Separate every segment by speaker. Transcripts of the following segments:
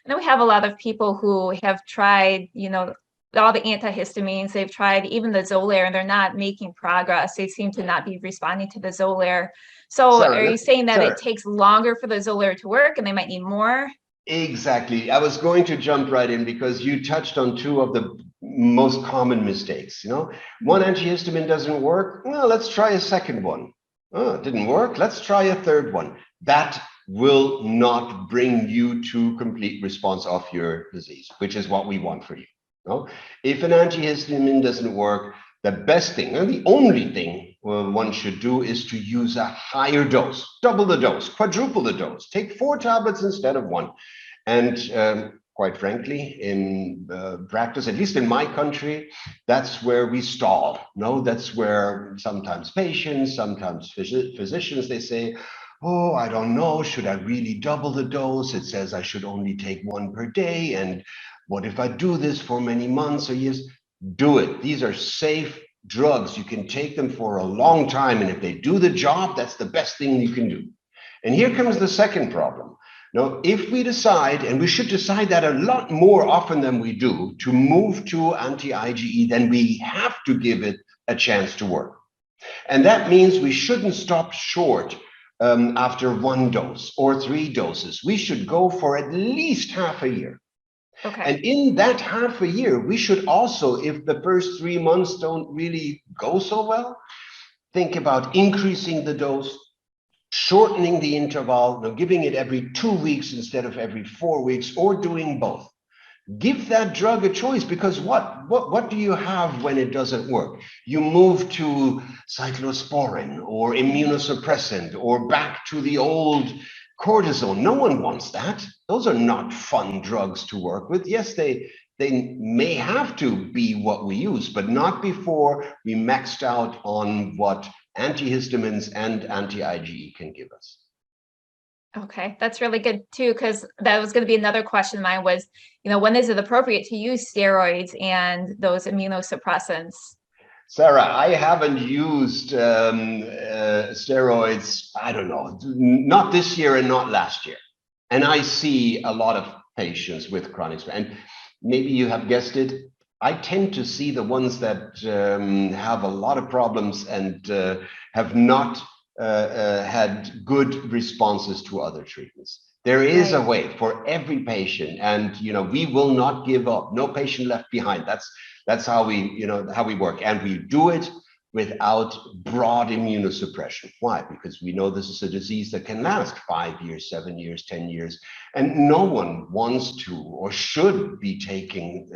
Speaker 1: know we have a lot of people who have tried, all the antihistamines. They've tried even the Xolair, and they're not making progress. They seem to not be responding to the Xolair. So are you saying that it takes longer for the Xolair to work and they might need more?
Speaker 2: Exactly. I was going to jump right in because you touched on two of the most common mistakes. One antihistamine doesn't work. Well, let's try a second one. Oh, it didn't work. Let's try a third one. That will not bring you to complete response of your disease, which is what we want for you. If an antihistamine doesn't work, the best thing and the only thing one should do is to use a higher dose, double the dose, quadruple the dose, take 4 tablets instead of 1. And quite frankly, in practice, at least in my country, that's where we stall. That's where sometimes patients, sometimes physicians, they say, oh, I don't know, should I really double the dose? It says I should only take 1 per day. And what if I do this for many months or years? Do it. These are safe drugs. You can take them for a long time. And if they do the job, that's the best thing you can do. And here comes the second problem. Now, if we decide, and we should decide that a lot more often than we do, to move to anti-IgE, then we have to give it a chance to work. And that means we shouldn't stop short after 1 dose or 3 doses. We should go for at least half a year. Okay. And in that half a year, we should also, if the first 3 months don't really go so well, think about increasing the dose, shortening the interval, giving it every 2 weeks instead of every 4 weeks, or doing both. Give that drug a choice, because what do you have when it doesn't work? You move to cyclosporin or immunosuppressant or back to the old cortisone. No one wants that. Those are not fun drugs to work with. Yes, they may have to be what we use, but not before we maxed out on what antihistamines and anti-IgE can give us.
Speaker 1: Okay, that's really good too, because that was going to be another question of mine was, when is it appropriate to use steroids and those immunosuppressants?
Speaker 2: Sarah, I haven't used steroids, I don't know, not this year and not last year. And I see a lot of patients with chronic, and maybe you have guessed it, I tend to see the ones that have a lot of problems and have not had good responses to other treatments. There is a way for every patient, and we will not give up. No patient left behind. That's how we how we work, and we do it without broad immunosuppression. Why? Because we know this is a disease that can last 5 years, 7 years, 10 years, and no one wants to or should be taking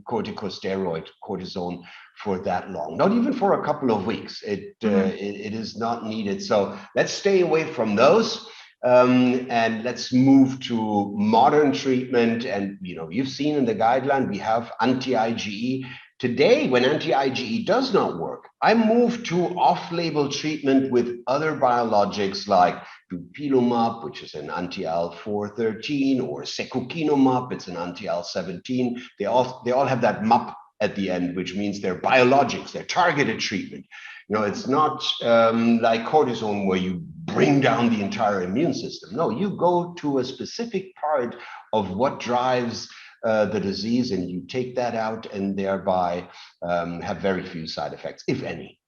Speaker 2: corticosteroid, cortisone for that long, not even for a couple of weeks. It is not needed. So let's stay away from those. And let's move to modern treatment. And you've seen in the guideline we have anti-IgE. Today, when anti-IgE does not work, I move to off-label treatment with other biologics like dupilumab, which is an anti-IL-4/13, or secukinumab, it's an anti-IL-17. They all have that MAP at the end, which means they're biologics, they're targeted treatment. It's not like cortisone where you bring down the entire immune system. No, you go to a specific part of what drives the disease, and you take that out, and thereby have very few side effects, if any.